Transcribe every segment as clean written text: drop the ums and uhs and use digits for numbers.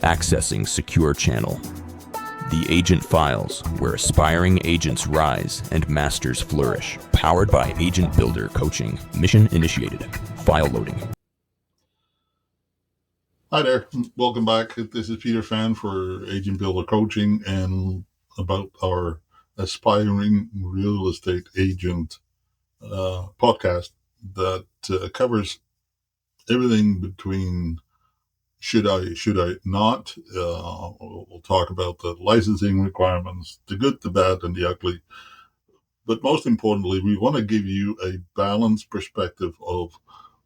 Accessing Secure Channel. The Agent Files, where aspiring agents rise and masters flourish. Powered by Agent Builder Coaching. Mission initiated. File loading. Hi there. Welcome back. This is Peter Fan for Agent Builder Coaching and about our aspiring real estate agent podcast that covers everything between should I not. We'll talk about the licensing requirements, the good, the bad, and the ugly. But most importantly, we want to give you a balanced perspective of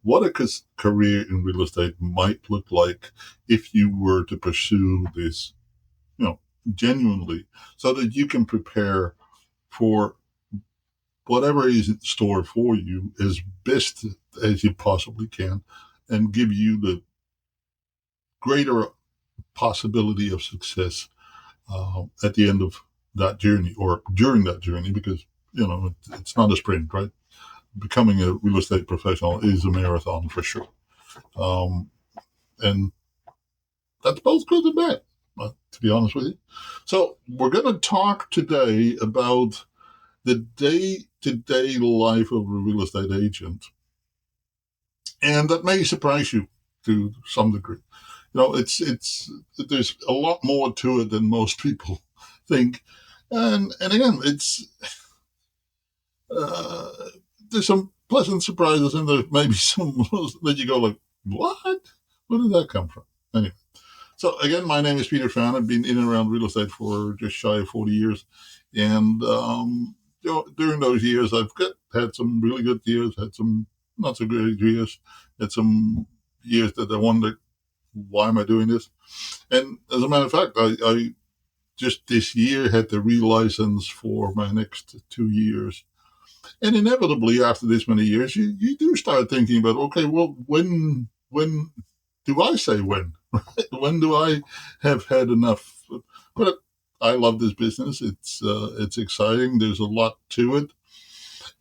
what a career in real estate might look like if you were to pursue this, genuinely, so that you can prepare for whatever is in store for you as best as you possibly can and give you the greater possibility of success at the end of that journey or during that journey, because, it's not a sprint, right? Becoming a real estate professional is a marathon for sure. And that's both good and bad, to be honest with you. So we're going to talk today about the day-to-day life of a real estate agent. And that may surprise you to some degree. There's a lot more to it than most people think. And again, there's some pleasant surprises, and there may be some that you go like, what? Where did that come from? Anyway, so again, my name is Peter Fan. I've been in and around real estate for just shy of 40 years. And during those years, I've had some really good years, had some not so good years, had some years that I wondered, why am I doing this? And as a matter of fact, I just this year had the relicense for my next 2 years. And inevitably, after this many years, you do start thinking about, okay, well, when do I say when? When do I have had enough? But I love this business. It's exciting. There's a lot to it.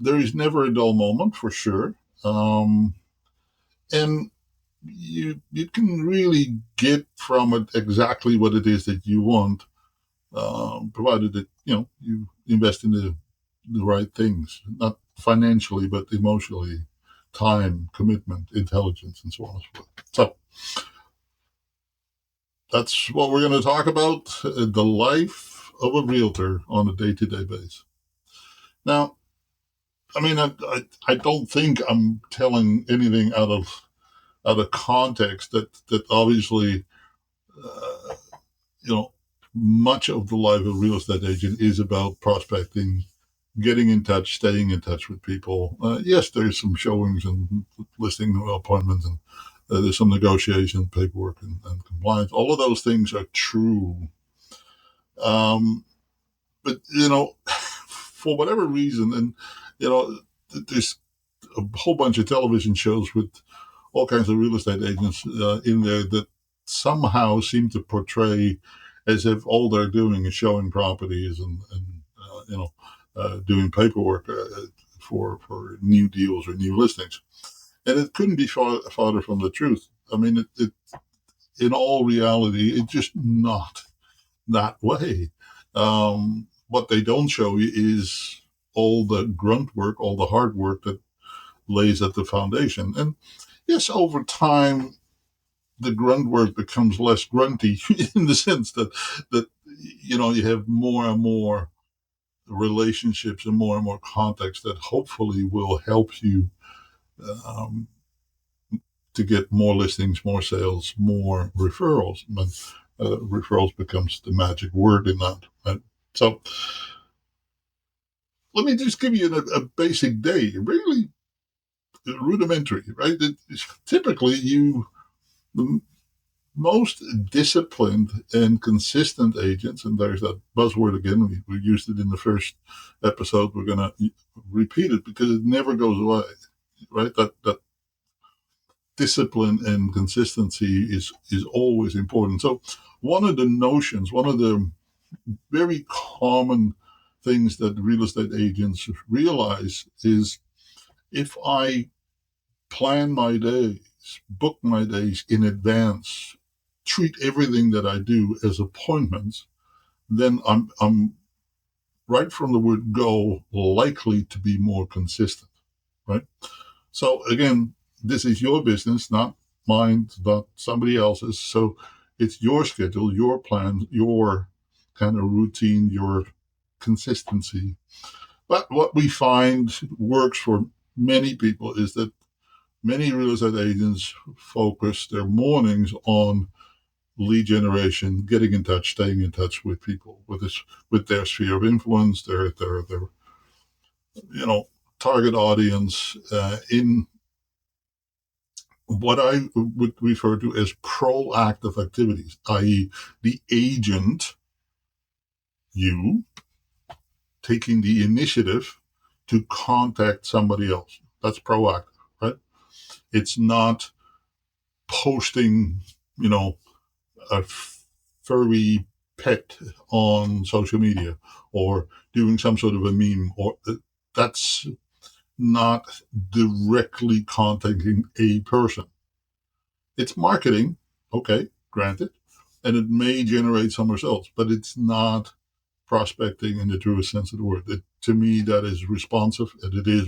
There is never a dull moment, for sure. And you can really get from it exactly what it is that you want, provided that you invest in the right things, not financially but emotionally, time, commitment, intelligence, and so on and so forth. So that's what we're going to talk about, the life of a realtor on a day-to-day basis. Now, I mean, I don't think I'm telling anything out of context. That obviously, much of the life of a real estate agent is about prospecting, getting in touch, staying in touch with people. Yes, there's some showings and listing appointments, and there's some negotiation, paperwork, and compliance. All of those things are true. But, for whatever reason, and, there's a whole bunch of television shows with all kinds of real estate agents in there that somehow seem to portray as if all they're doing is showing properties and doing paperwork for new deals or new listings. And it couldn't be farther from the truth. I mean, it in all reality, it's just not that way. What they don't show you is all the grunt work, all the hard work that lays at the foundation. And yes, over time, the grunt work becomes less grunty in the sense that you have more and more relationships and more contacts that hopefully will help you to get more listings, more sales, more referrals. But referrals becomes the magic word in that. Right? So let me just give you a basic day, really rudimentary, right? Typically, the most disciplined and consistent agents, and there's that buzzword again, we used it in the first episode, we're going to repeat it because it never goes away, right? That discipline and consistency is always important. So one of the very common things that real estate agents realize is, if I plan my days, book my days in advance, treat everything that I do as appointments, then I'm right from the word go likely to be more consistent, right? So again, this is your business, not mine, not somebody else's. So it's your schedule, your plan, your kind of routine, your consistency. But what we find works for many people is that many real estate agents focus their mornings on lead generation, getting in touch, staying in touch with people, with their sphere of influence, their target audience, in what I would refer to as proactive activities, i.e., the agent, you, taking the initiative to contact somebody else. That's proactive, right? It's not posting, a furry pet on social media or doing some sort of a meme, or that's not directly contacting a person. It's marketing, okay, granted, and it may generate some results, but it's not prospecting in the truest sense of the word. To me, that is responsive, and it is,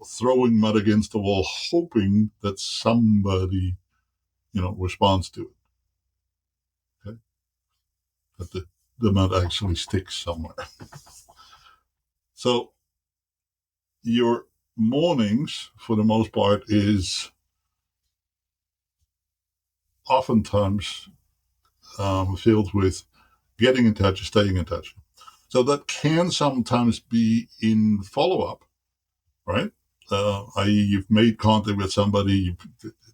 throwing mud against the wall, hoping that somebody, responds to it. Okay, that the mud actually sticks somewhere. So your mornings, for the most part, is oftentimes filled with getting in touch, staying in touch. So that can sometimes be in follow-up, right? I.e., you've made contact with somebody,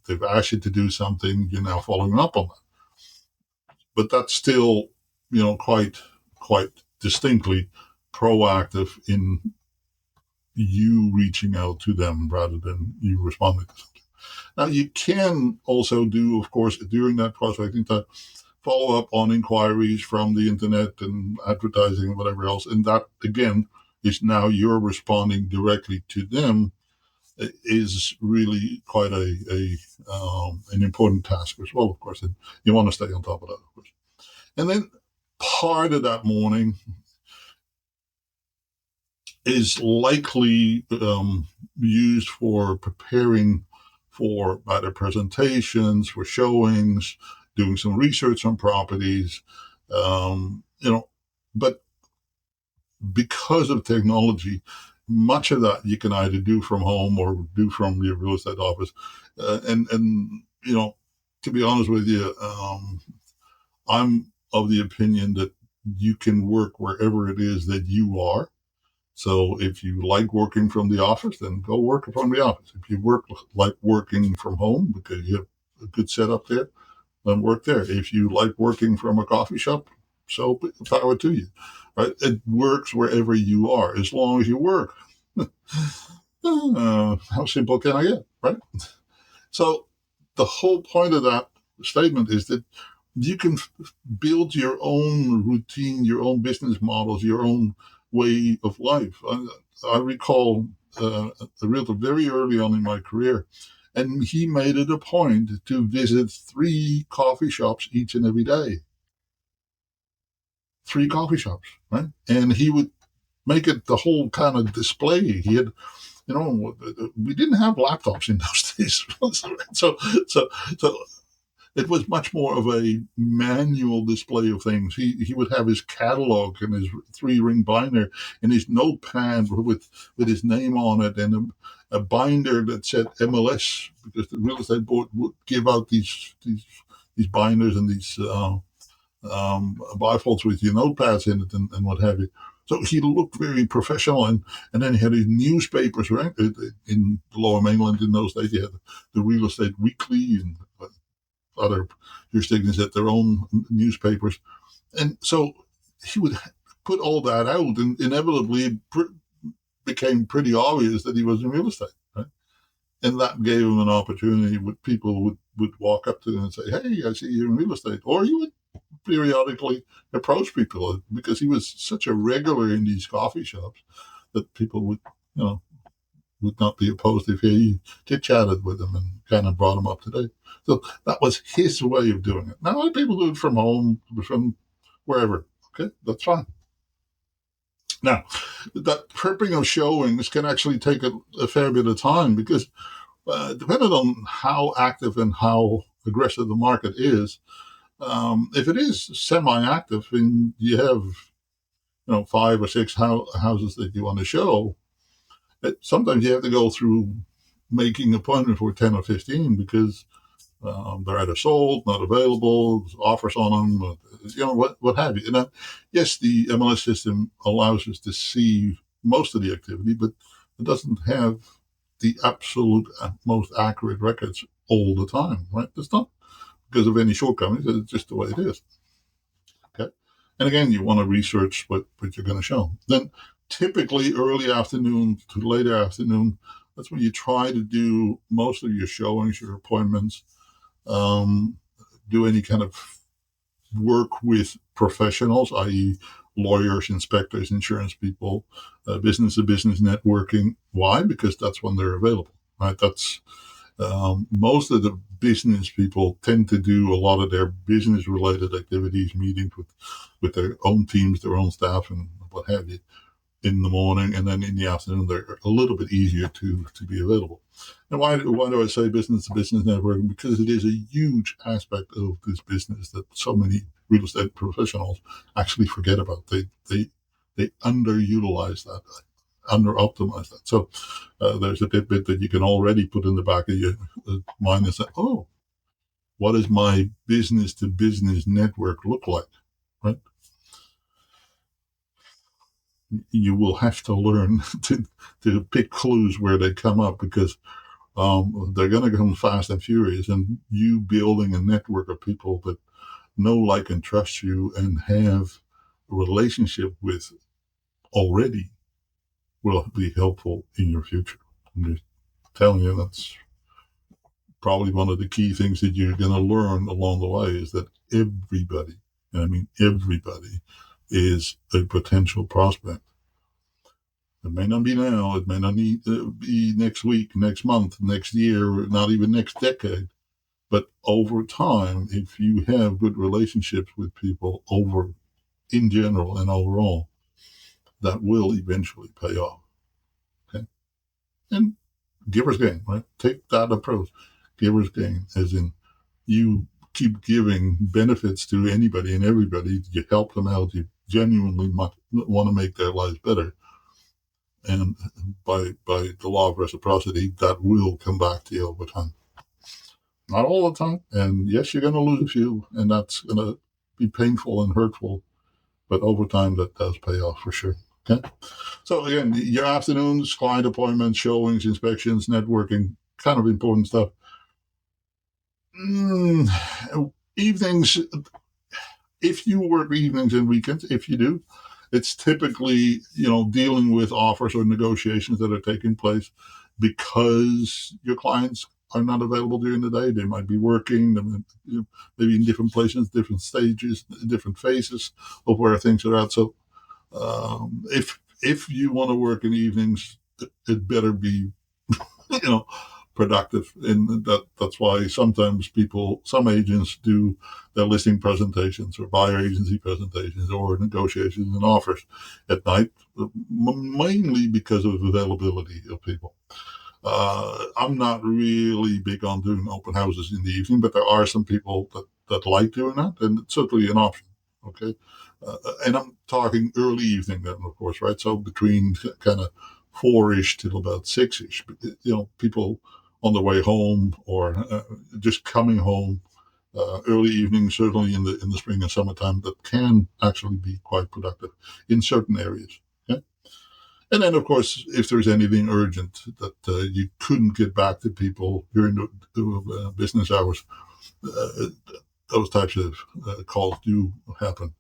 they've asked you to do something, you're now following up on that. But that's still, quite distinctly proactive in you reaching out to them rather than you responding to something. Now, you can also do, of course, during that prospecting time, follow up on inquiries from the internet and advertising and whatever else. And that, again, is now you're responding directly to them, is really quite an important task as well, of course. And you want to stay on top of that, of course. And then part of that morning is likely used for preparing for either presentations, for showings, doing some research on properties, but because of technology, much of that you can either do from home or do from your real estate office. And to be honest with you, I'm of the opinion that you can work wherever it is that you are. So if you like working from the office, then go work from the office. If you like working from home because you have a good setup there, then work there. If you like working from a coffee shop, so power to you, right? It works wherever you are, as long as you work. How simple can I get, right? So the whole point of that statement is that you can build your own routine, your own business models, your own way of life. I recall a realtor very early on in my career, and he made it a point to visit 3 coffee shops each and every day. 3 coffee shops, right? And he would make it the whole kind of display. He had, we didn't have laptops in those days, so so it was much more of a manual display of things. He would have his catalog and his 3-ring binder and his notepad with his name on it, and a binder that said MLS, because the real estate board would give out these binders and these bifolds with your notepads in it and what have you. So he looked very professional, and then he had his newspapers, right? In the Lower Mainland in those days, you had the Real Estate Weekly, and other jurisdictions had their own newspapers. And so he would put all that out, and inevitably it became pretty obvious that he was in real estate, right? And that gave him an opportunity with people would walk up to him and say, "Hey, I see you're in real estate." Or he would periodically approach people because he was such a regular in these coffee shops that people would, would not be opposed if he chit-chatted with him and kind of brought him up to date. So that was his way of doing it. Now, other people do it from home, from wherever. Okay, that's fine. Now, that prepping of showings can actually take a fair bit of time because depending on how active and how aggressive the market is, if it is semi-active and you have 5 or 6 houses that you want to show, sometimes you have to go through making appointments for 10 or 15 because they're either sold, not available, offers on them, what have you. And yes, the MLS system allows us to see most of the activity, but it doesn't have the absolute most accurate records all the time, right? It's not because of any shortcomings, it's just the way it is. Okay. And again, you want to research what you're going to show. Then typically early afternoon to later afternoon, that's when you try to do most of your showings, your appointments, do any kind of work with professionals, i.e. lawyers, inspectors, insurance people, business-to-business networking. Why? Because that's when they're available, right? That's most of the business people tend to do a lot of their business-related activities, meetings with their own teams, their own staff, and what have you, in the morning, and then in the afternoon they're a little bit easier to be available. And why do I say business to business networking? Because it is a huge aspect of this business that so many real estate professionals actually forget about. They underutilize that, under optimize that. So there's a bit that you can already put in the back of your mind and say, oh, what does my business to business network look like, right? You will have to learn to pick clues where they come up because they're going to come fast and furious. And you building a network of people that know, like, and trust you and have a relationship with already will be helpful in your future. I'm just telling you, that's probably one of the key things that you're going to learn along the way is that everybody, and I mean everybody, is a potential prospect. It may not be now. It may not need to be next week, next month, next year, not even next decade. But over time, if you have good relationships with people in general and overall, that will eventually pay off. Okay. And giver's gain, right? Take that approach. Giver's gain, as in you keep giving benefits to anybody and everybody. You help them out. You genuinely want to make their lives better. And by the law of reciprocity, that will come back to you over time. Not all the time. And yes, you're going to lose a few, and that's going to be painful and hurtful. But over time, that does pay off for sure. Okay. So again, your afternoons, client appointments, showings, inspections, networking, kind of important stuff. Evenings, if you work evenings and weekends, if you do, it's typically, dealing with offers or negotiations that are taking place because your clients are not available during the day. They might be working, maybe in different places, different stages, different phases of where things are at. So if you want to work in evenings, it better be, productive. And that's why sometimes some agents do their listing presentations or buyer agency presentations or negotiations and offers at night, mainly because of availability of people. I'm not really big on doing open houses in the evening, but there are some people that like doing that, and it's certainly an option. Okay. And I'm talking early evening then, of course, right? So between kind of 4-ish till about 6-ish, people on their way home or just coming home, early evening, certainly in the spring and summertime, that can actually be quite productive in certain areas. Okay? And then, of course, if there's anything urgent that you couldn't get back to people during the business hours, those types of calls do happen.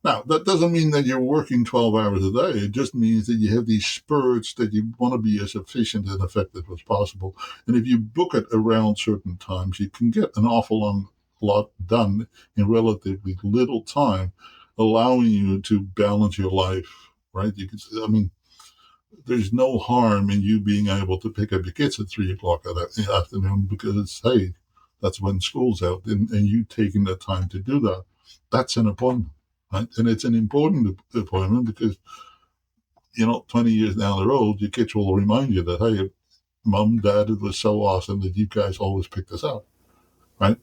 Now, that doesn't mean that you're working 12 hours a day. It just means that you have these spurts that you want to be as efficient and effective as possible. And if you book it around certain times, you can get an awful lot done in relatively little time, allowing you to balance your life, right? there's no harm in you being able to pick up your kids at 3 o'clock in the afternoon because, hey, that's when school's out, and you taking the time to do that. That's an appointment, right? And it's an important appointment because, 20 years down the road, your kids will remind you that, hey, mom, dad, it was so awesome that you guys always picked us up, right?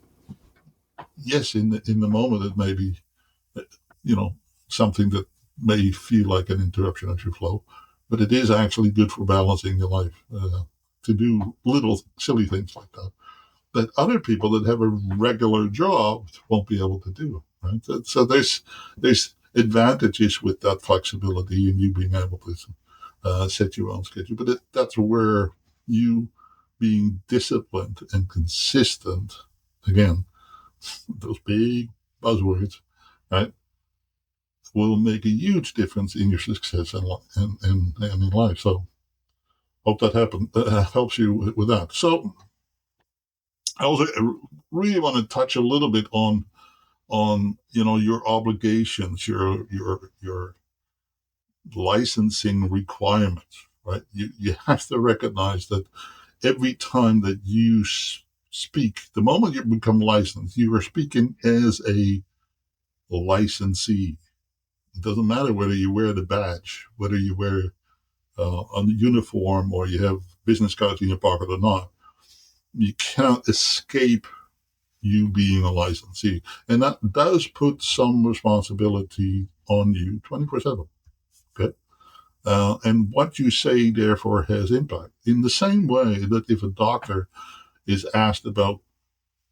Yes, in the moment, it may be, you know, something that may feel like an interruption of your flow, but it is actually good for balancing your life to do little silly things like that other people that have a regular job won't be able to do. Right? So there's advantages with that flexibility and you being able to set your own schedule. But that's where you being disciplined and consistent, again, those big buzzwords, right, will make a huge difference in your success and in life. So hope that helps you with that. So I also really want to touch a little bit on your obligations, your licensing requirements, right? You have to recognize that every time that you speak, the moment you become licensed, you are speaking as a licensee. It doesn't matter whether you wear the badge, whether you wear a uniform or you have business cards in your pocket or not. You cannot escape you being a licensee. And that does put some responsibility on you 24/7. Okay. And what you say, therefore, has impact. In the same way that if a doctor is asked about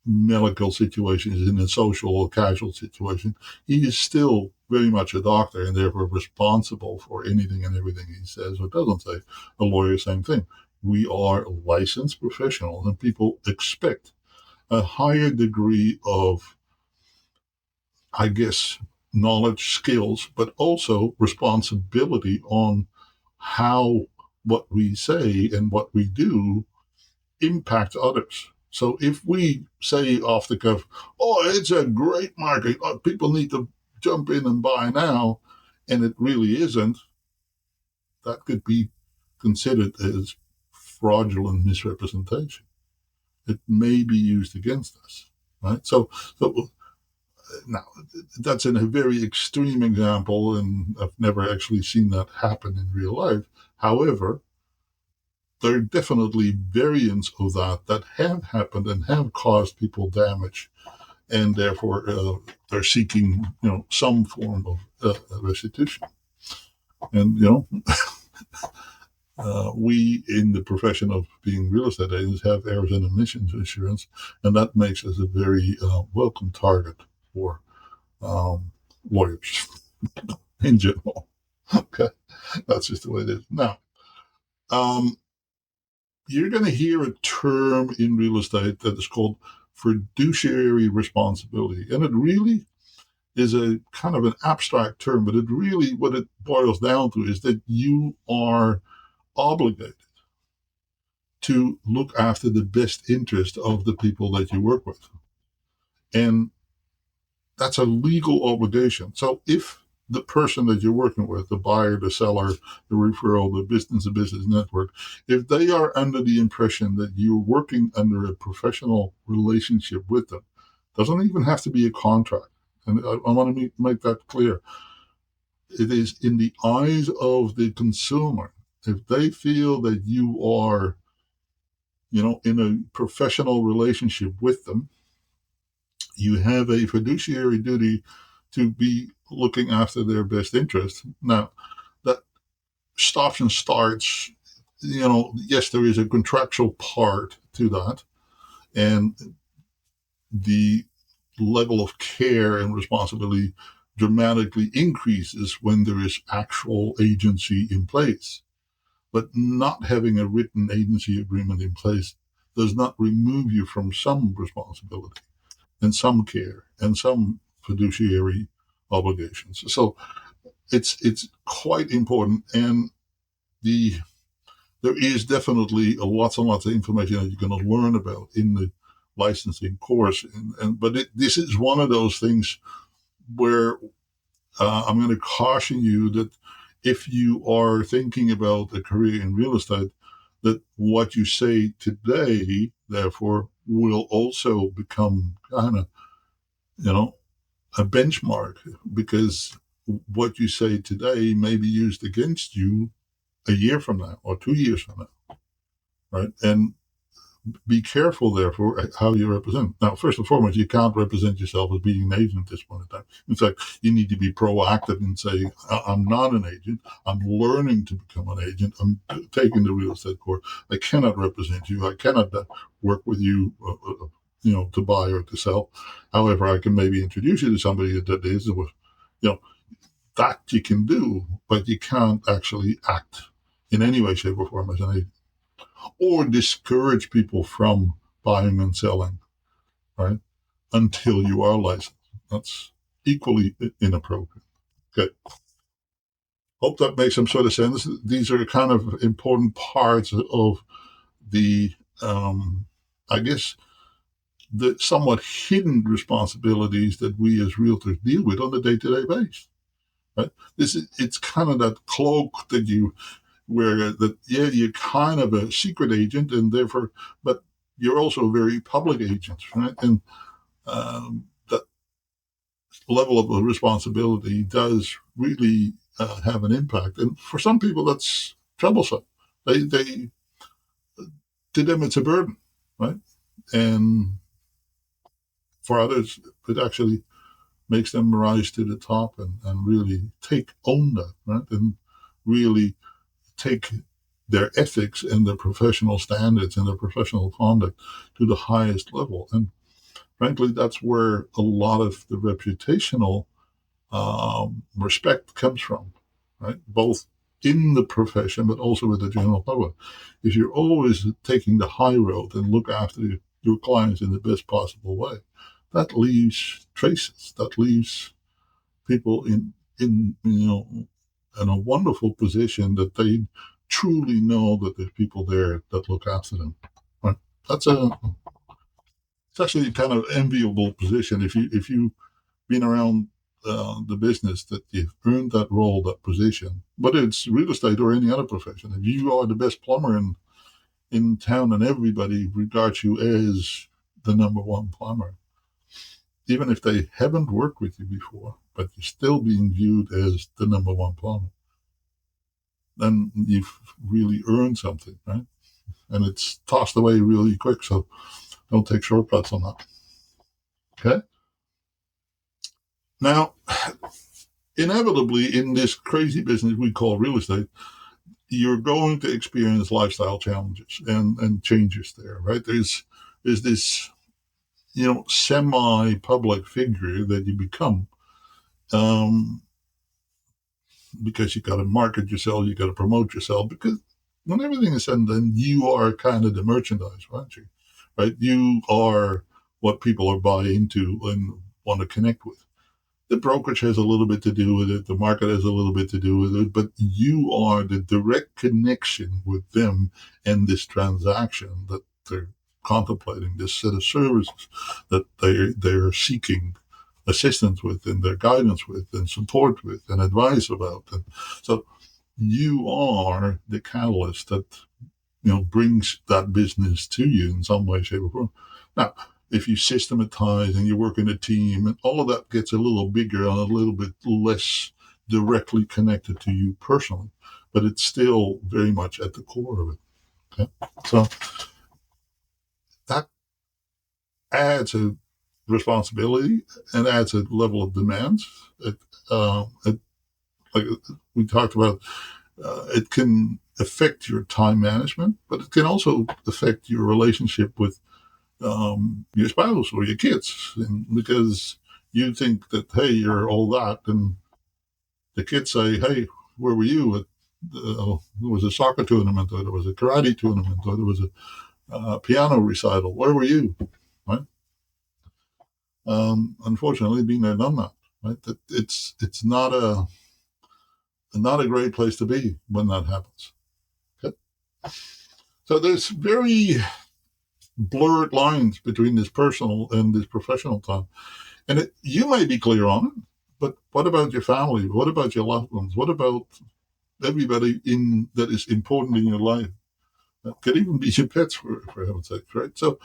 medical situations in a social or casual situation, he is still very much a doctor and therefore responsible for anything and everything he says or doesn't say. A lawyer, same thing. We are licensed professionals, and people expect a higher degree of, I guess, knowledge, skills, but also responsibility on how what we say and what we do impact others. So if we say off the cuff, oh, it's a great market, people need to jump in and buy now, and it really isn't, that could be considered as fraudulent misrepresentation. It may be used against us, right? So now, that's in a very extreme example, and I've never actually seen that happen in real life. However, there are definitely variants of that have happened and have caused people damage, and therefore they're seeking, some form of restitution. And we in the profession of being real estate agents have errors and omissions insurance, and that makes us a very welcome target for lawyers in general. Okay, that's just the way it is. Now, um, you're going to hear a term in real estate that is called fiduciary responsibility, and it really is a kind of an abstract term, but it really, what it boils down to is that you are obligated to look after the best interest of the people that you work with. And that's a legal obligation. So if the person that you're working with, the buyer, the seller, the referral, the business-to-business network, if they are under the impression that you're working under a professional relationship with them, doesn't even have to be a contract. And I want to make that clear. It is in the eyes of the consumer. If they feel that you are, in a professional relationship with them, you have a fiduciary duty to be looking after their best interest. Now, that stops and starts, yes, there is a contractual part to that, and the level of care and responsibility dramatically increases when there is actual agency in place. But not having a written agency agreement in place does not remove you from some responsibility and some care and some fiduciary obligations. So it's quite important, and there is definitely lots and lots of information that you're going to learn about in the licensing course, but this is one of those things where I'm going to caution you that if you are thinking about a career in real estate, that what you say today, therefore, will also become kind of, a benchmark, because what you say today may be used against you a year from now or 2 years from now, right? And be careful, therefore, how you represent. Now, first and foremost, you can't represent yourself as being an agent at this point in time. In fact, you need to be proactive and say, I'm not an agent. I'm learning to become an agent. I'm taking the real estate course. I cannot represent you. I cannot work with you, to buy or to sell. However, I can maybe introduce you to somebody that is, that you can do, but you can't actually act in any way, shape, or form as an agent, or discourage people from buying and selling, right? Until you are licensed. That's equally inappropriate. Okay. Hope that makes some sort of sense. These are kind of important parts of the, I guess, the somewhat hidden responsibilities that we as realtors deal with on a day-to-day basis. Right? It's kind of that cloak that you wear. That you're kind of a secret agent, and therefore, but you're also a very public agent, right? And that level of responsibility does really have an impact. And for some people, that's troublesome. They to them, it's a burden, right? And for others, it actually makes them rise to the top and really own that, right? And really take their ethics and their professional standards and their professional conduct to the highest level. And frankly, that's where a lot of the reputational respect comes from, right? Both in the profession, but also with the general public. If you're always taking the high road and look after your clients in the best possible way, that leaves traces. That leaves people in a wonderful position that they truly know that there's people there that look after them. Right? It's actually kind of enviable position if you've been around the business, that you've earned that role, that position, whether it's real estate or any other profession. If you are the best plumber in town and everybody regards you as the number one plumber, even if they haven't worked with you before, but you're still being viewed as the number one plumber, then you've really earned something, right? And it's tossed away really quick, so don't take shortcuts on that. Okay? Now, inevitably, in this crazy business we call real estate, you're going to experience lifestyle challenges and changes there, right? There's this, semi-public figure that you become, because you got to market yourself, you got to promote yourself, because when everything is said and done, you are kind of the merchandise, aren't you? Right? You are what people are buying into and want to connect with. The brokerage has a little bit to do with it. The market has a little bit to do with it, but you are the direct connection with them and this transaction that they're contemplating, this set of services that they're seeking assistance with and their guidance with and support with and advice about. And so you are the catalyst that, brings that business to you in some way, shape, or form. Now, if you systematize and you work in a team, and all of that gets a little bigger and a little bit less directly connected to you personally, but it's still very much at the core of it. Okay? So that adds a responsibility and adds a level of demands. Like we talked about, it can affect your time management, but it can also affect your relationship with your spouse or your kids, and because you think that, hey, you're all that, and the kids say, hey, where were you at? There was a soccer tournament, or there was a karate tournament, or there was a piano recital. Where were you? Right? Unfortunately, being there, done that. Right? It's not a great place to be when that happens. Okay? So there's very blurred lines between this personal and this professional time. And you may be clear on it, but what about your family? What about your loved ones? What about everybody that is important in your life. That could even be your pets, for heaven's sake, right? So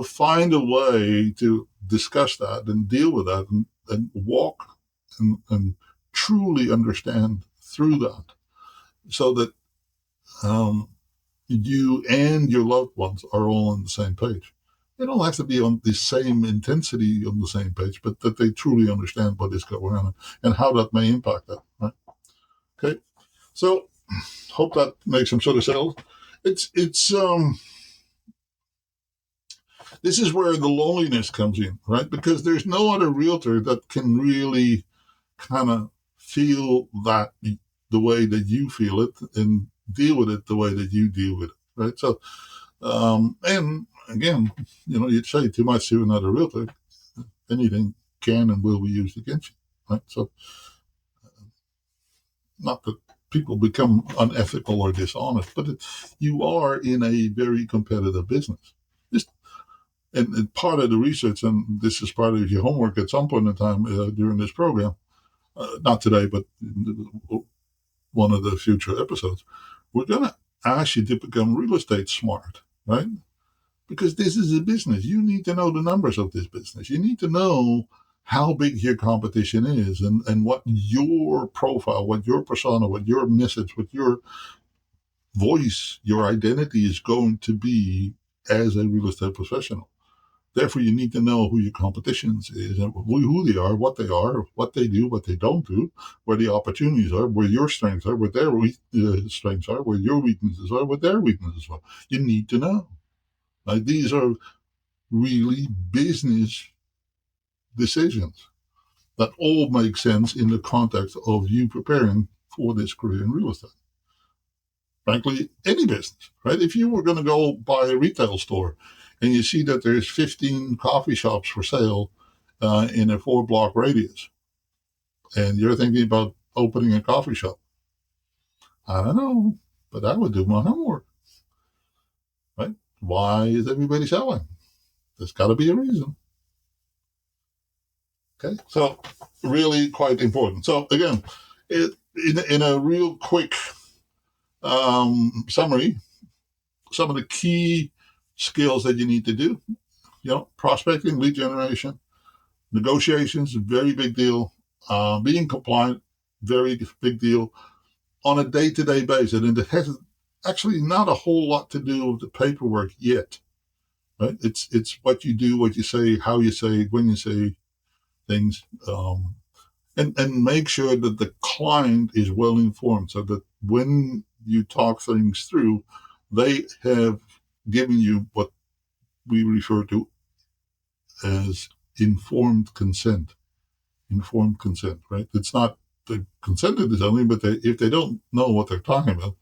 find a way to discuss that and deal with that and walk and truly understand through that, so that you and your loved ones are all on the same page. They don't have to be on the same intensity on the same page, but that they truly understand what is going on and how that may impact them. Right? Okay, so hope that makes some sort of sense. It's this is where the loneliness comes in, right? Because there's no other realtor that can really kind of feel that the way that you feel it and deal with it the way that you deal with it, right? So, and again, you'd say too much to another realtor, anything can and will be used against you, right? So, not that people become unethical or dishonest, but you are in a very competitive business. Just and part of the research, and this is part of your homework at some point in time during this program, not today, but one of the future episodes, we're going to ask you to become real estate smart, right? Because this is a business. You need to know the numbers of this business. You need to know how big your competition is and what your profile, what your persona, what your message, what your voice, your identity is going to be as a real estate professional. Therefore, you need to know who your competition is, and who they are, what they do, what they don't do, where the opportunities are, where your strengths are, where their strengths are, where your weaknesses are, where their weaknesses are. You need to know. Like, these are really business decisions that all make sense in the context of you preparing for this career in real estate. Frankly, any business, right? If you were going to go buy a retail store and you see that there's 15 coffee shops for sale in a 4-block radius, and you're thinking about opening a coffee shop, I don't know, but I would do my homework, right? Why is everybody selling? There's got to be a reason. Okay, so really quite important. So again, in a real quick summary, some of the key skills that you need to do, prospecting, lead generation, negotiations, very big deal. Being compliant, very big deal on a day-to-day basis. And it has actually not a whole lot to do with the paperwork yet, right? It's what you do, what you say, how you say, when you say things, and make sure that the client is well informed, so that when you talk things through, they have given you what we refer to as informed consent. Informed consent, right? It's not the consented is only, but if they don't know what they're talking about,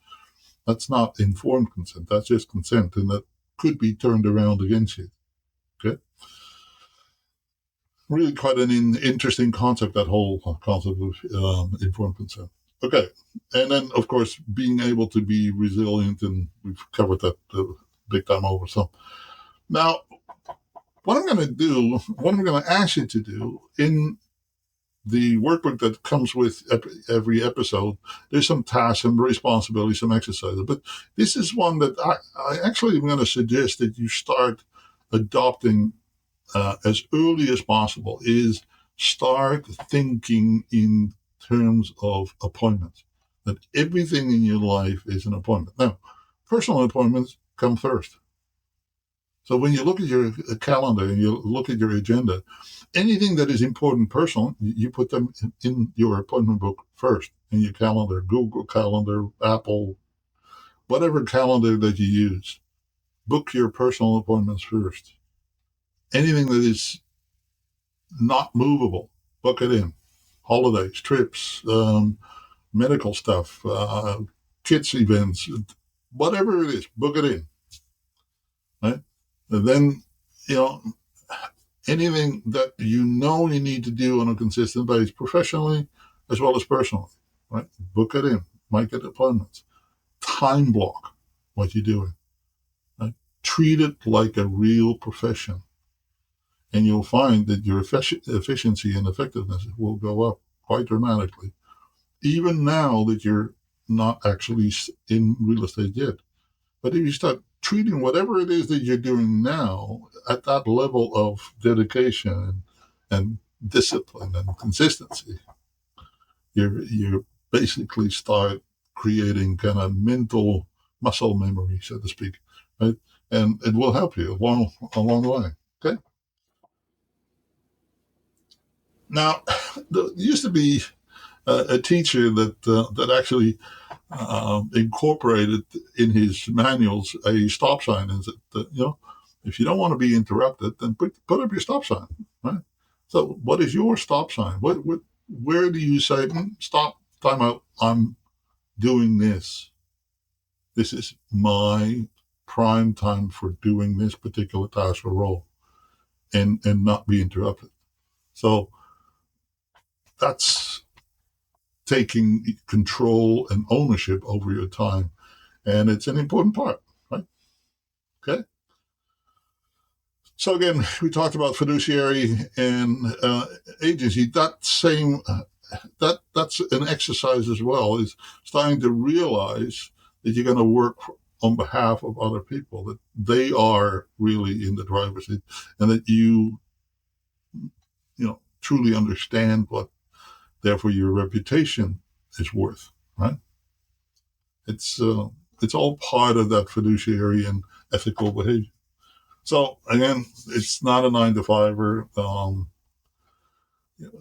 that's not informed consent. That's just consent, and that could be turned around against you. Okay, really quite an interesting concept, that whole concept of informed consent. Okay, and then of course being able to be resilient, and we've covered that big time over. So now, what I'm going to ask you to do in the workbook that comes with every episode, there's some tasks, some responsibilities, some exercises. But this is one that I actually am going to suggest that you start adopting as early as possible, is start thinking in terms of appointments. That everything in your life is an appointment. Now, personal appointments come first. So when you look at your calendar and you look at your agenda, anything that is important personal, you put them in your appointment book first, in your calendar, Google Calendar, Apple, whatever calendar that you use. Book your personal appointments first. Anything that is not movable, book it in. Holidays, trips, medical stuff, kids events, whatever it is, book it in. Right? And then, anything that you need to do on a consistent basis, professionally as well as personally, right? Book it in, make it appointments. Time block what you're doing. Right? Treat it like a real profession. And you'll find that your efficiency and effectiveness will go up quite dramatically. Even now that you're not actually in real estate yet. But if you start treating whatever it is that you're doing now at that level of dedication and discipline and consistency, you basically start creating kind of mental muscle memory, so to speak, right? And it will help you along the way. Okay. Now, there used to be a teacher that actually incorporated in his manuals a stop sign, and that if you don't want to be interrupted, then put up your stop sign, right? So, what is your stop sign? Where do you say, stop, time out? I'm doing this. This is my prime time for doing this particular task or role, and not be interrupted. So that's taking control and ownership over your time, and it's an important part, right? Okay. So again, we talked about fiduciary and agency. That's an exercise as well. Is starting to realize that you're going to work on behalf of other people, that they are really in the driver's seat, and that truly understand what, therefore, your reputation is worth. Right? It's all part of that fiduciary and ethical behavior. So again, it's not a 9 to 5er.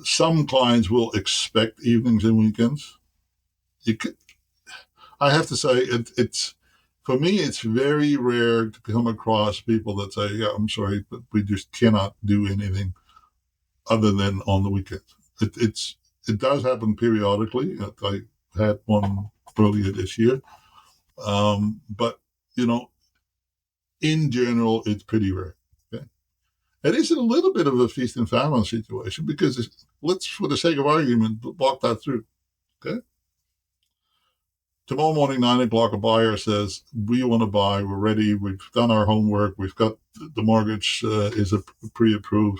Some clients will expect evenings and weekends. I have to say, it's for me, it's very rare to come across people that say, "Yeah, I'm sorry, but we just cannot do anything other than on the weekends." It does happen periodically. I had one earlier this year, but in general, it's pretty rare. Okay? It is a little bit of a feast and famine situation because let's, for the sake of argument, walk that through. Okay. Tomorrow morning, 9 o'clock, a buyer says, "We want to buy. We're ready. We've done our homework. We've got the mortgage is pre-approved.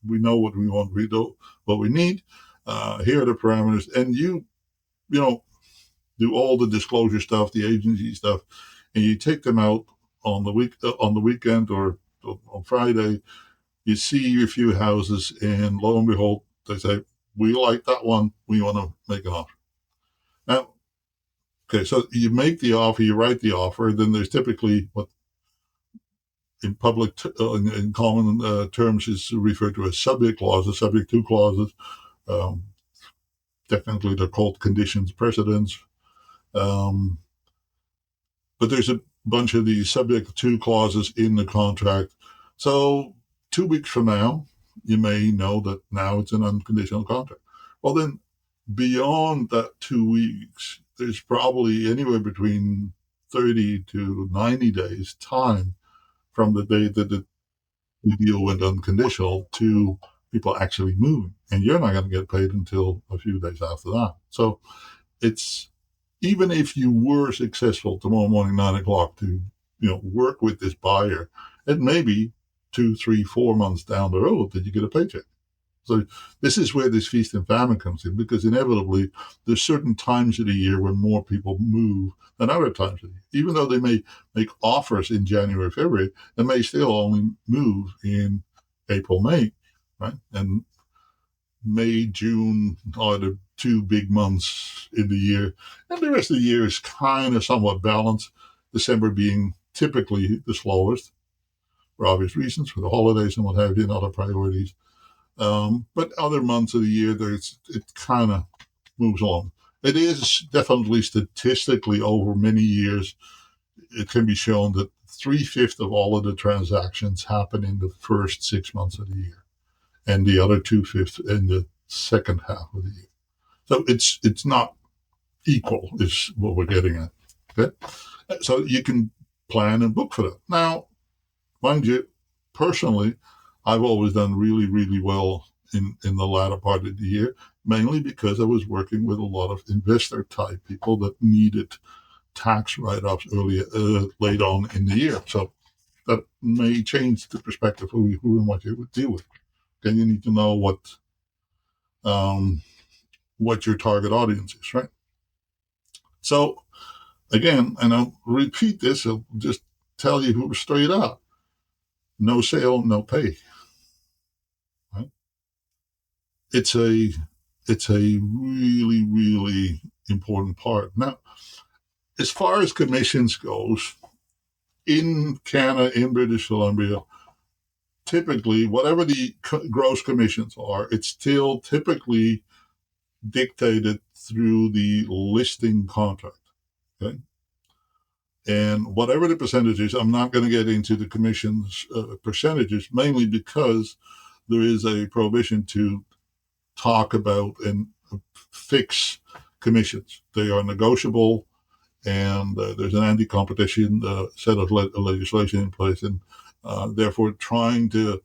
We know what we want. We know what we need. Here are the parameters." And you do all the disclosure stuff, the agency stuff, and you take them out on the weekend or on Friday. You see a few houses, and lo and behold, they say, "We like that one. We want to make an offer." Now, okay, so you make the offer, you write the offer, then there's typically what in in common terms is referred to as subject clauses, subject to clauses. Um, Technically, they're called conditions precedents. But there's a bunch of these subject to clauses in the contract. So 2 weeks from now, you may know that now it's an unconditional contract. Well, then beyond that 2 weeks, there's probably anywhere between 30 to 90 days time from the day that the deal went unconditional to people actually moving. And you're not going to get paid until a few days after that. So it's, even if you were successful tomorrow morning, 9 o'clock, to work with this buyer, it may be 2, 3, 4 months down the road that you get a paycheck. So this is where this feast and famine comes in, because inevitably there's certain times of the year when more people move than other times of the year. Even though they may make offers in January, February, they may still only move in April, May, right? And May, June are the 2 big months in the year. And the rest of the year is kind of somewhat balanced, December being typically the slowest for obvious reasons, for the holidays and what have you, and other priorities. But other months of the year, it kind of moves along. It is definitely statistically over many years, it can be shown that 3/5 of all of the transactions happen in the first 6 months of the year, and the other 2/5 in the second half of the year. So it's not equal, is what we're getting at. Okay, so you can plan and book for that. Now, mind you, personally, I've always done really, really well in the latter part of the year, mainly because I was working with a lot of investor type people that needed tax write-offs late on in the year. So that may change the perspective of who and what you would deal with. Okay, you need to know what your target audience is, right? So again, and I'll repeat this, I'll just tell you straight up, no sale, no pay. Right? It's a really, really important part. Now, as far as commissions goes, in Canada, in British Columbia, typically, whatever the gross commissions are, it's still typically dictated through the listing contract. Okay. And whatever the percentages, I'm not going to get into the commissions percentages, mainly because there is a prohibition to talk about and fix commissions. They are negotiable, and there's an anti-competition set of legislation in place, and therefore trying to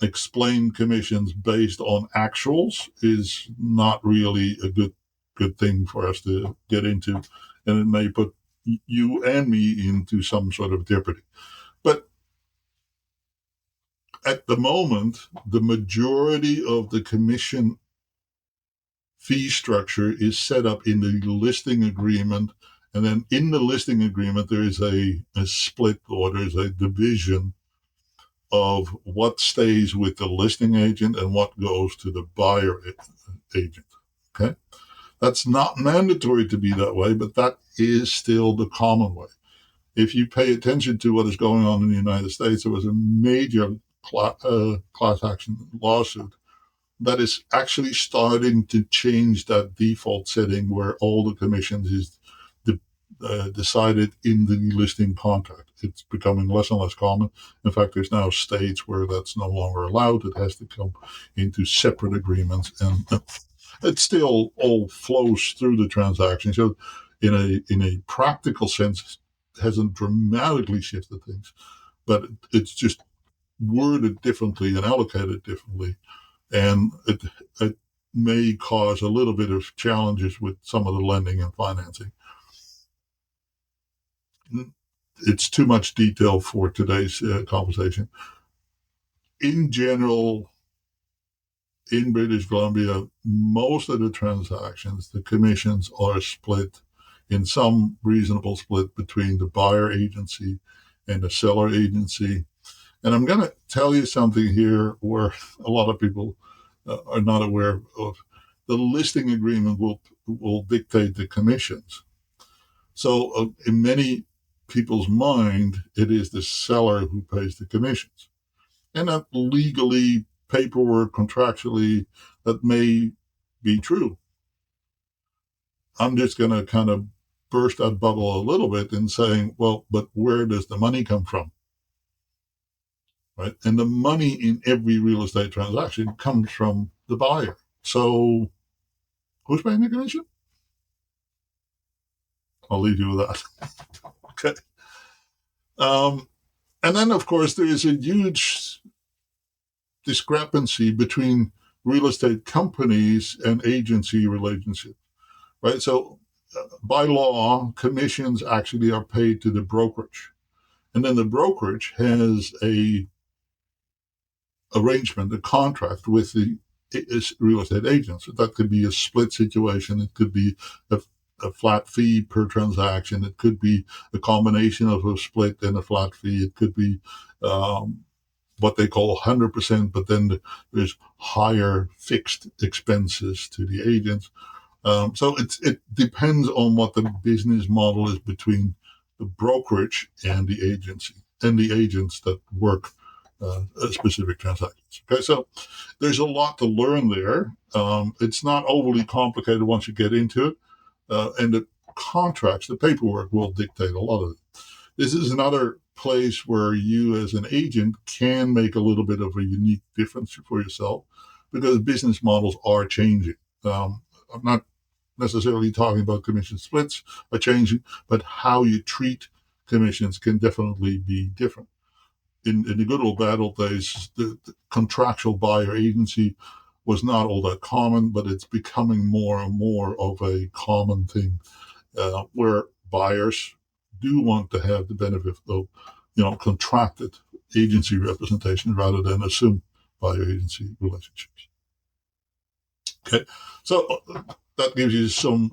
explain commissions based on actuals is not really a good thing for us to get into, and it may put you and me into some sort of jeopardy. But at the moment, the majority of the commission fee structure is set up in the listing agreement. And then in the listing agreement, there is a split, or there's a division of what stays with the listing agent and what goes to the buyer agent. Okay. That's not mandatory to be that way, but that is still the common way. If you pay attention to what is going on in the United States, there was a major class action lawsuit that is actually starting to change that default setting where all the commissions is decided in the listing contract. It's becoming less and less common. In fact, there's now states where that's no longer allowed. It has to come into separate agreements, and it still all flows through the transaction. So in a practical sense, it hasn't dramatically shifted things, but it's just worded differently and allocated differently. And it may cause a little bit of challenges with some of the lending and financing. It's too much detail for today's conversation. In general, in British Columbia, most of the transactions, the commissions are split in some reasonable split between the buyer agency and the seller agency. And I'm going to tell you something here where a lot of people are not aware of. The listing agreement will dictate the commissions. So in many people's mind, it is the seller who pays the commissions. And that legally, paperwork, contractually, that may be true. I'm just going to kind of burst that bubble a little bit in saying, well, but where does the money come from? Right? And the money in every real estate transaction comes from the buyer. So who's paying the commission? I'll leave you with that. Okay. And then, of course, there is a huge discrepancy between real estate companies and agency relationships, right? So by law, commissions actually are paid to the brokerage. And then the brokerage has a arrangement, a contract with the real estate agents. That could be a split situation. It could be a flat fee per transaction. It could be a combination of a split and a flat fee. It could be what they call 100%, but then there's higher fixed expenses to the agents. So it depends on what the business model is between the brokerage and the agency and the agents that work specific transactions. Okay, so there's a lot to learn there. It's not overly complicated once you get into it, and the contracts, the paperwork will dictate a lot of it. This is another place where you as an agent can make a little bit of a unique difference for yourself because business models are changing. I'm not necessarily talking about commission splits are changing, but how you treat commissions can definitely be different. In the good old bad old days, the contractual buyer agency was not all that common, but it's becoming more and more of a common thing where buyers do want to have the benefit of, contracted agency representation rather than assumed buyer agency relationships. Okay, so that gives you some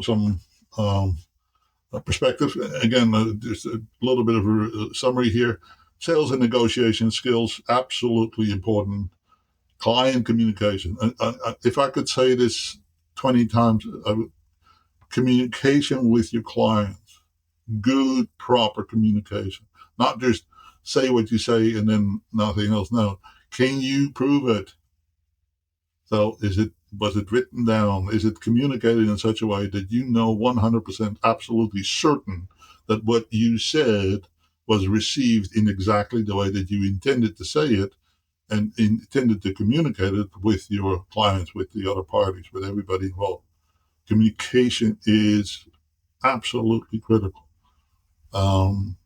perspective. Again, just a little bit of a summary here. Sales and negotiation skills, absolutely important. Client communication. If I could say this 20 times, communication with your clients, good, proper communication, not just say what you say and then nothing else. No. Can you prove it? So was it written down? Is it communicated in such a way that you know 100% absolutely certain that what you said was received in exactly the way that you intended to say it and intended to communicate it with your clients, with the other parties, with everybody involved? Communication is absolutely critical. Um,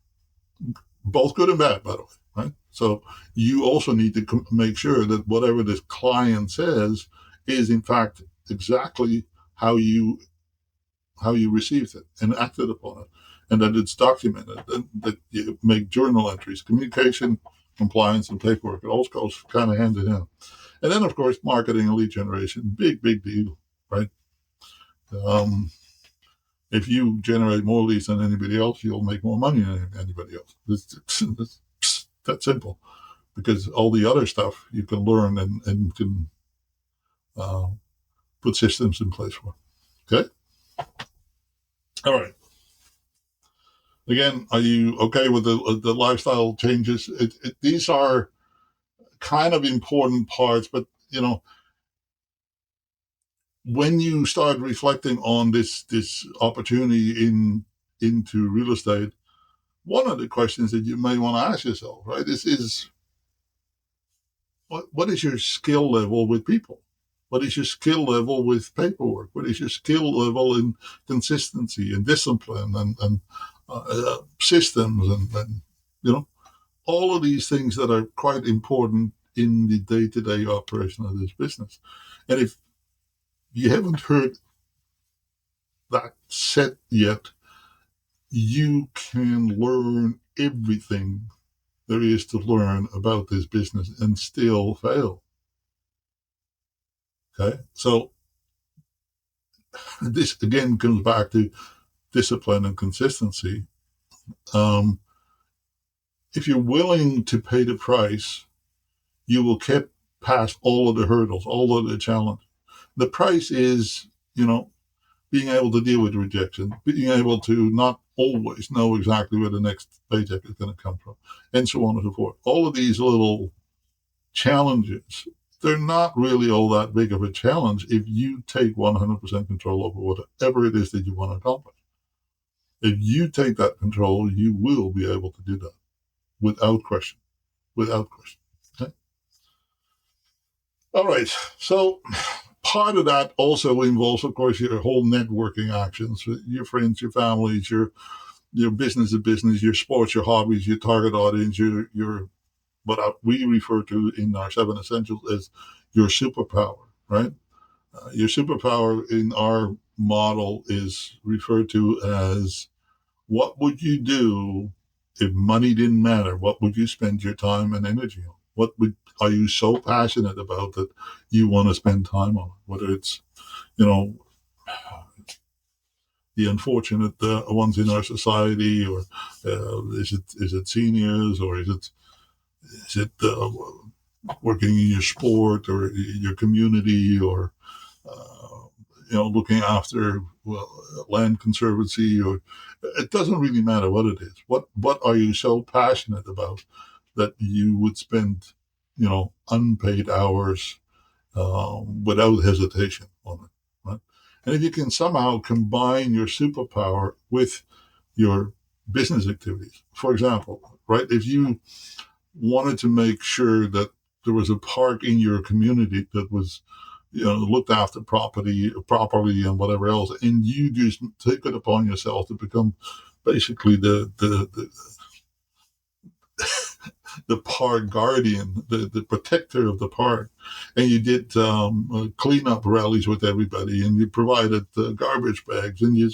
both good and bad, by the way, right? So you also need to make sure that whatever this client says is in fact exactly how you received it and acted upon it, and that it's documented, and that you make journal entries. Communication, compliance, and paperwork, it all goes kind of hand in hand. And then, of course, marketing and lead generation, big deal, right? Um, if you generate more leads than anybody else, you'll make more money than anybody else. It's that simple, because all the other stuff you can learn and can uh, put systems in place for. Okay? All right. Again, are you okay with the lifestyle changes? These are kind of important parts, but when you start reflecting on this opportunity into real estate, one of the questions that you may want to ask yourself, right, is what is your skill level with people? What is your skill level with paperwork? What is your skill level in consistency and discipline and systems and all of these things that are quite important in the day-to-day operation of this business. And if you haven't heard that said yet, you can learn everything there is to learn about this business and still fail. Okay, so this again comes back to discipline and consistency. Um, if you're willing to pay the price, you will get past all of the hurdles, all of the challenges. The price is, being able to deal with rejection, being able to not always know exactly where the next paycheck is going to come from, and so on and so forth. All of these little challenges, they're not really all that big of a challenge if you take 100% control over whatever it is that you want to accomplish. If you take that control, you will be able to do that without question. Without question. Okay? All right. So part of that also involves, of course, your whole networking actions, your friends, your families, your business to business, your sports, your hobbies, your target audience, your what we refer to in our 7 essentials as your superpower, right? Your superpower in our model is referred to as, what would you do if money didn't matter? What would you spend your time and energy on? Are you so passionate about that you want to spend time on? Whether it's, you know, the unfortunate ones in our society, or is it seniors, or is it working in your sport or your community, or looking after land conservancy, or it doesn't really matter what it is. What are you so passionate about that you would spend unpaid hours without hesitation on it, right? And if you can somehow combine your superpower with your business activities, for example, right? If you wanted to make sure that there was a park in your community that was looked after properly and whatever else, and you just take it upon yourself to become basically the park guardian, the protector of the park, and you did cleanup rallies with everybody, and you provided garbage bags, and you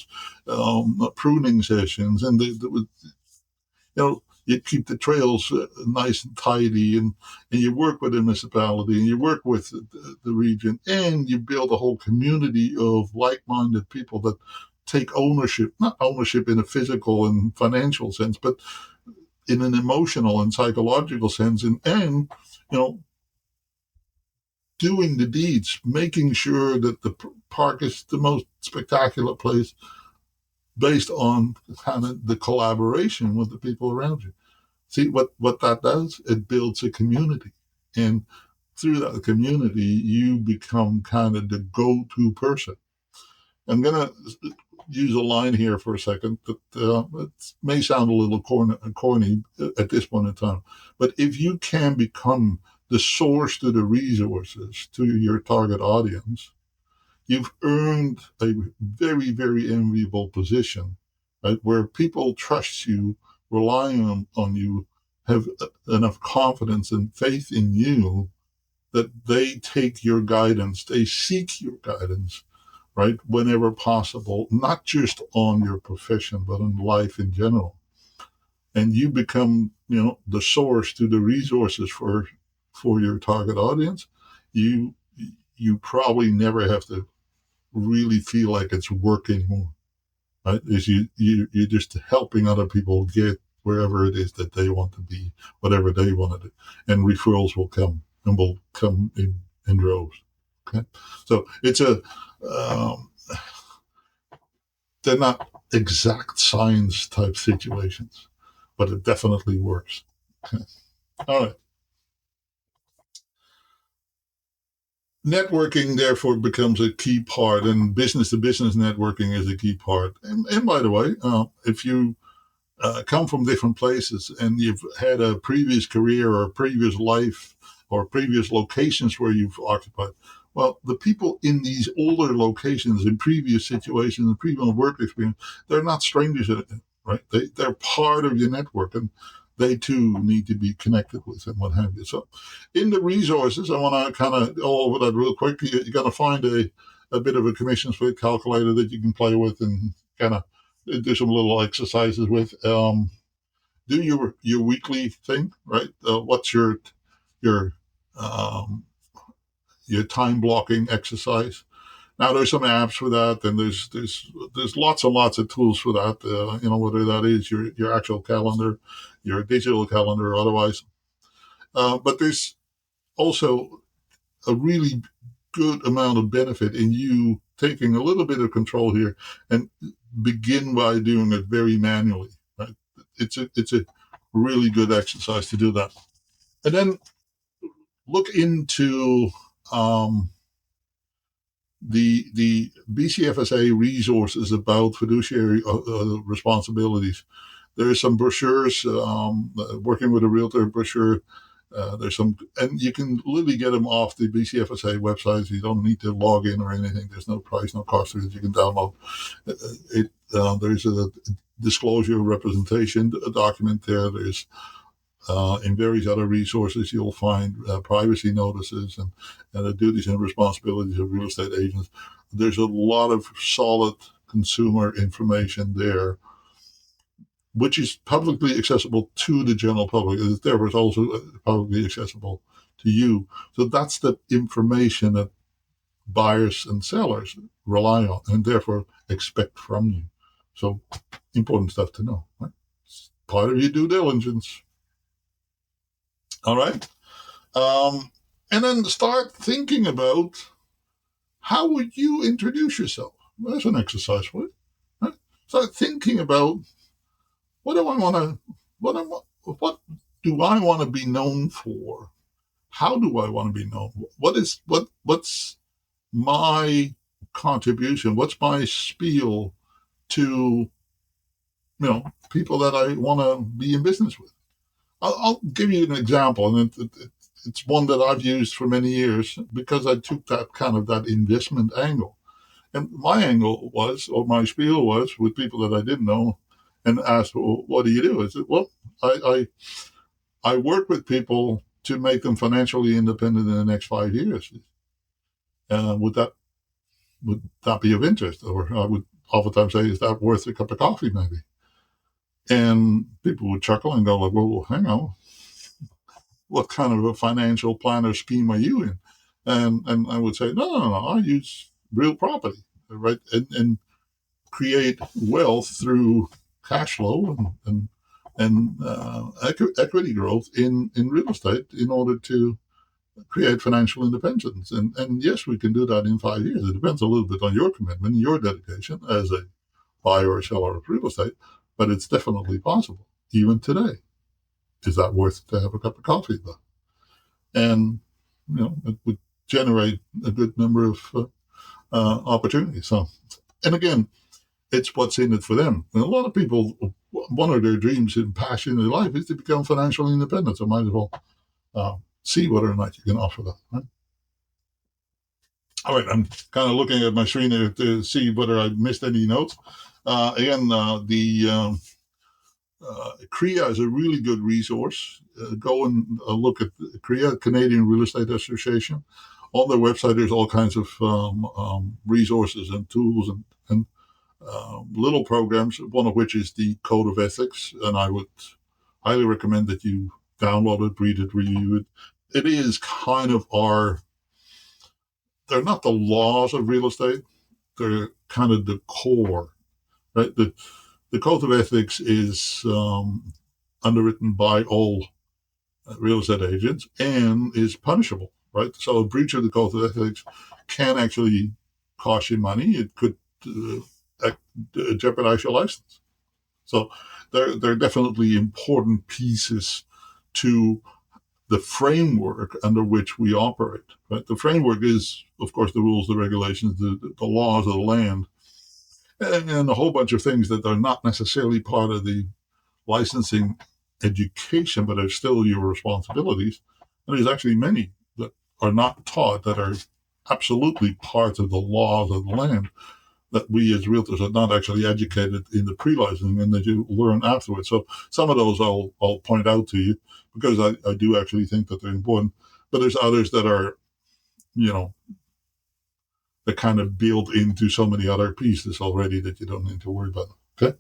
pruning sessions, and you keep the trails nice and tidy, and you work with the municipality, and you work with the region, and you build a whole community of like-minded people that take ownership, not ownership in a physical and financial sense, but in an emotional and psychological sense, and you know, doing the deeds, making sure that the park is the most spectacular place based on kind of the collaboration with the people around you. See what that does? It builds a community. And through that community, you become kind of the go-to person. I'm going to use a line here for a second that it may sound a little corny at this point in time. But if you can become the source to the resources to your target audience, you've earned a very, very enviable position, right? Where people trust you, relying on you, have enough confidence and faith in you that they take your guidance, they seek your guidance, right? Whenever possible, not just on your profession, but in life in general. And you become, the source to the resources for your target audience. You you probably never have to really feel like it's work anymore, right? Is you're just helping other people get wherever it is that they want to be, whatever they want to do, and referrals will come and will come in droves. Okay, so it's they're not exact science type situations, but it definitely works. Okay. All right. Networking, therefore, becomes a key part, and business to business networking is a key part. And by the way, if you come from different places and you've had a previous career or a previous life or previous locations where you've occupied, well, the people in these older locations, in previous situations, in previous work experience, they're not strangers, right? They're part of your network, and they too need to be connected with and what have you. So in the resources, I want to kind of go over that real quick. You're going to find a bit of a commission split calculator that you can play with and kind of do some little exercises with. Do your weekly thing, right? What's your um, your time blocking exercise? Now there's some apps for that, and there's lots and lots of tools for that. Whether that is your actual calendar, your digital calendar, or otherwise. But there's also a really good amount of benefit in you taking a little bit of control here and begin by doing it very manually. Right? It's a really good exercise to do that, and then look into the BCFSA resources about fiduciary responsibilities. There's some brochures, working with a realtor brochure. There's some, and you can literally get them off the BCFSA websites. You don't need to log in or anything. There's no price, no cost to it. You can download it. There's a disclosure representation document there. There's in various other resources, you'll find privacy notices and the duties and responsibilities of real estate agents. There's a lot of solid consumer information there, which is publicly accessible to the general public. It's therefore it's also publicly accessible to you. So that's the information that buyers and sellers rely on and therefore expect from you. So important stuff to know. Right? It's part of your due diligence. All right. And then start thinking about how would you introduce yourself. That's an exercise for it. Right? Start thinking about what do I want to, what do I want to be known for? How do I want to be known? What's my contribution? What's my spiel to people that I want to be in business with? I'll give you an example, and it's one that I've used for many years because I took that investment angle. And my angle was, or my spiel was, with people that I didn't know, and asked, well, "What do you do?" I said, "Well, I work with people to make them financially independent in the next 5 years. Would that be of interest?" Or I would oftentimes say, "Is that worth a cup of coffee, maybe?" And people would chuckle and go like, "Well, hang on. What kind of a financial plan or scheme are you in?" And I would say, no, I use real property, right? And create wealth through cash flow and equity growth in real estate in order to create financial independence. And yes, we can do that in 5 years. It depends a little bit on your commitment, your dedication as a buyer or seller of real estate, but it's definitely possible, even today. Is that worth to have a cup of coffee, though? And, it would generate a good number of opportunities. So, and again, it's what's in it for them. And a lot of people, one of their dreams and passion in their life is to become financially independent. So might as well see whether or not you can offer that. Right? All right, I'm kind of looking at my screen here to see whether I missed any notes. The CREA is a really good resource. Go and look at CREA, Canadian Real Estate Association. On their website, there's all kinds of resources and tools and little programs, one of which is the Code of Ethics, and I would highly recommend that you download it, read it, review it. It is kind of they're not the laws of real estate, they're kind of the core, right? The Code of Ethics is underwritten by all real estate agents and is punishable, right? So a breach of the Code of Ethics can actually cost you money. It could jeopardize your license. So they're definitely important pieces to the framework under which we operate. Right? The framework is, of course, the rules, the regulations, the laws of the land, and a whole bunch of things that are not necessarily part of the licensing education, but are still your responsibilities. And there's actually many that are not taught that are absolutely part of the laws of the land that we as realtors are not actually educated in the pre-licensing and that you learn afterwards. So some of those I'll point out to you because I do actually think that they're important. But there's others that are, that kind of build into so many other pieces already that you don't need to worry about. Okay.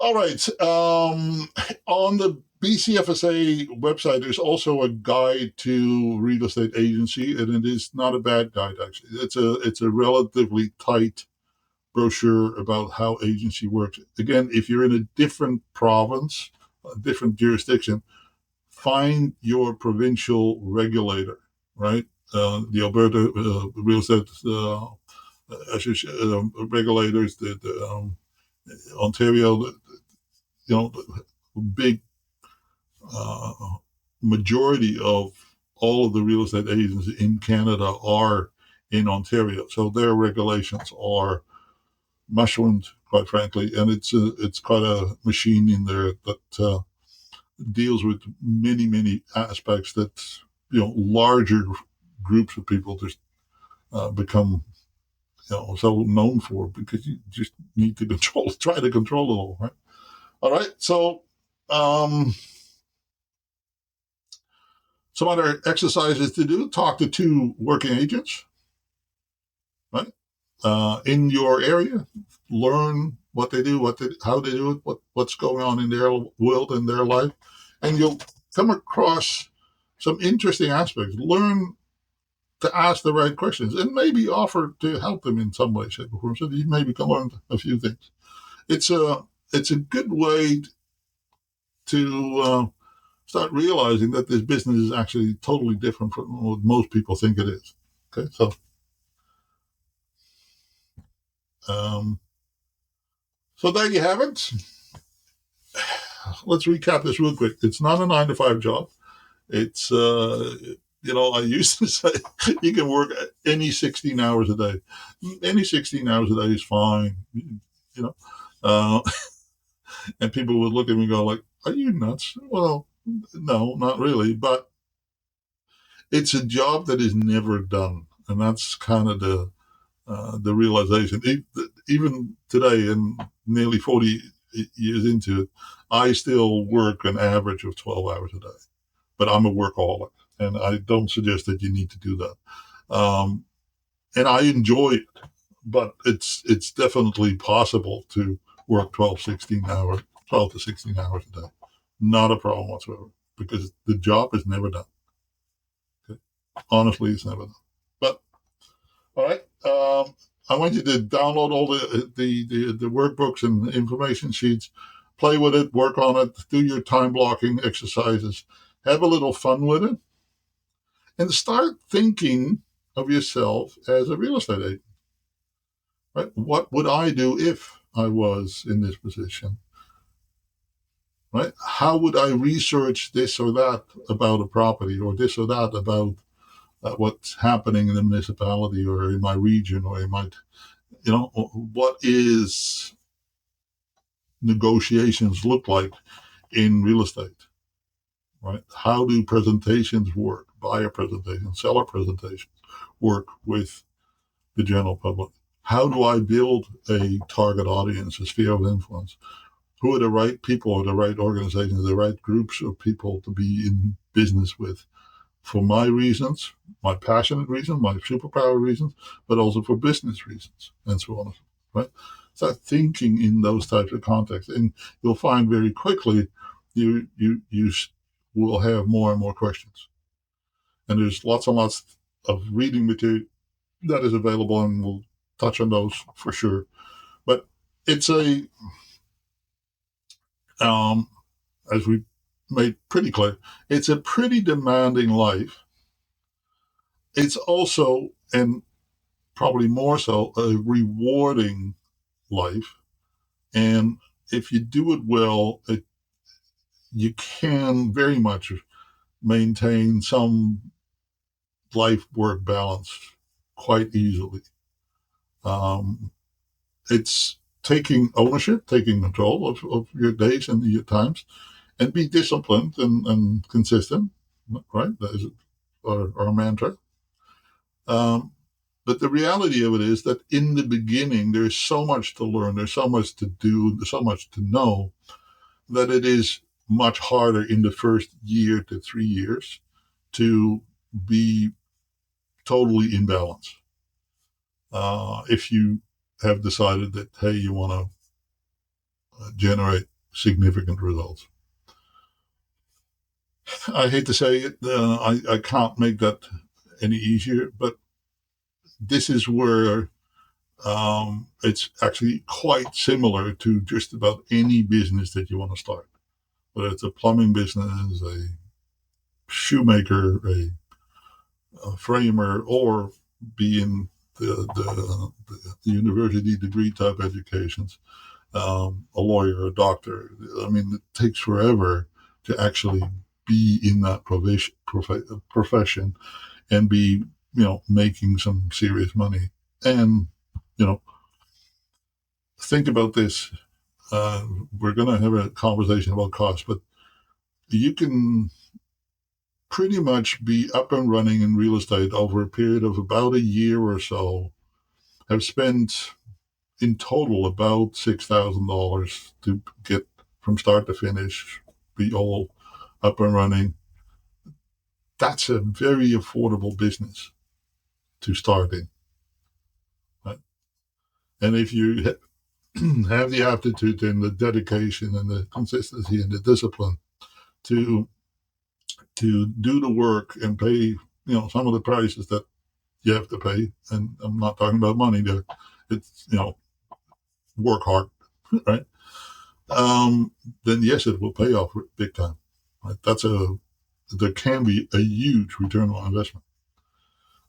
All right. On the BCFSA website, there's also a guide to real estate agency, and it is not a bad guide, actually. It's a relatively tight brochure about how agency works. Again, if you're in a different province, a different jurisdiction, find your provincial regulator, right? The Alberta Real Estate regulators, the Ontario, big majority of all of the real estate agents in Canada are in Ontario. So their regulations are mushroomed, quite frankly, and it's quite a machine in there that deals with many aspects that larger groups of people just become so known for, because you just need to try to control it all, right? All right, so some other exercises to do: talk to 2 working agents, right? In your area, learn what they do, how they do it, what's going on in their world and their life, and you'll come across some interesting aspects. Learn to ask the right questions and maybe offer to help them in some way, shape, or form, so that you maybe can learn a few things. It's a good way to start realizing that this business is actually totally different from what most people think it is. Okay, so so there you have it. Let's recap this real quick. It's not a 9-to-5 job. It's I used to say you can work any 16 hours a day. Any 16 hours a day is fine. And people would look at me and go like, "Are you nuts?" Well, no, not really, but it's a job that is never done, and that's kind of the realization. Even today, and nearly 40 years into it, I still work an average of 12 hours a day. But I'm a workaholic, and I don't suggest that you need to do that. And I enjoy it, but it's definitely possible to work 12 to 16 hours a day. Not a problem whatsoever, because the job is never done. Okay? Honestly, it's never done. But all right. I want you to download all the workbooks and information sheets, play with it, work on it, do your time blocking exercises, have a little fun with it, and start thinking of yourself as a real estate agent. Right? What would I do if I was in this position? Right? How would I research this or that about a property, or this or that about what's happening in the municipality or in my region or in my, what is negotiations look like in real estate, right? How do presentations work, buyer presentations, seller presentations work with the general public? How do I build a target audience, a sphere of influence? Who are the right people or the right organizations, the right groups of people to be in business with for my reasons, my passionate reasons, my superpower reasons, but also for business reasons, and so on, right? Start thinking in those types of contexts, and you'll find very quickly you will have more and more questions. And there's lots and lots of reading material that is available, and we'll touch on those for sure. But it's um, as we made pretty clear, it's a pretty demanding life. It's also, and probably more so, a rewarding life. And if you do it well, you can very much maintain some life work balance quite easily. It's taking ownership, taking control of your days and your times, and be disciplined and consistent, right? That is our mantra. Um, but the reality of it is that in the beginning, there's so much to learn, there's so much to do, there's so much to know, that it is much harder in the first year to 3 years to be totally in balance. If you have decided that, hey, you want to generate significant results. I hate to say it, I can't make that any easier, but this is where it's actually quite similar to just about any business that you want to start, whether it's a plumbing business, a shoemaker, a framer, or be in the university degree type educations, a lawyer, a doctor. I mean, it takes forever to actually be in that profession and be, making some serious money. And, you know, think about this. We're going to have a conversation about cost, but you can pretty much be up and running in real estate over a period of about a year or so. Have spent in total about $6,000 to get from start to finish, be all up and running. That's a very affordable business to start in. Right? And if you have the aptitude and the dedication and the consistency and the discipline to do the work and pay, some of the prices that you have to pay, and I'm not talking about money there. It's, work hard, right? Then yes, it will pay off big time. Right? There can be a huge return on investment.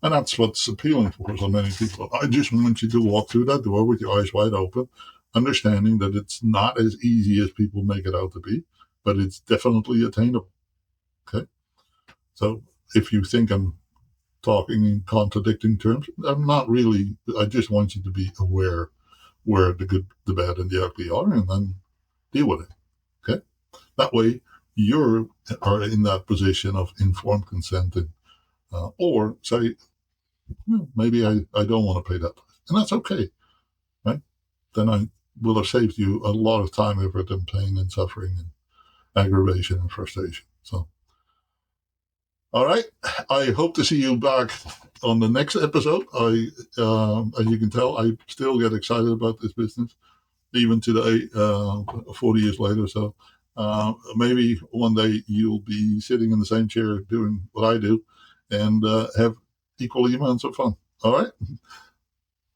And that's what's appealing for so many people. I just want you to walk through that door with your eyes wide open, understanding that it's not as easy as people make it out to be, but it's definitely attainable. Okay. So if you think I'm talking in contradicting terms, I'm not really. I just want you to be aware where the good, the bad, and the ugly are, and then deal with it. Okay. That way, you are in that position of informed consenting, or say, maybe I don't want to pay that price, and that's okay, right? Then I will have saved you a lot of time, effort, and pain, and suffering, and aggravation, and frustration. So, all right, I hope to see you back on the next episode. As you can tell, I still get excited about this business, even today, 40 years later. So maybe one day you'll be sitting in the same chair doing what I do and have equal amounts of fun. All right.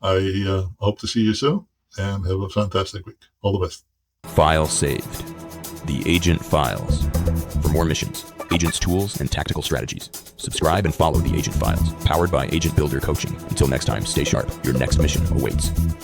I hope to see you soon and have a fantastic week. All the best. File saved. The Agent Files. For more missions, agents' tools, and tactical strategies, subscribe and follow the Agent Files, powered by Agent Builder Coaching. Until next time, stay sharp. Your next mission awaits.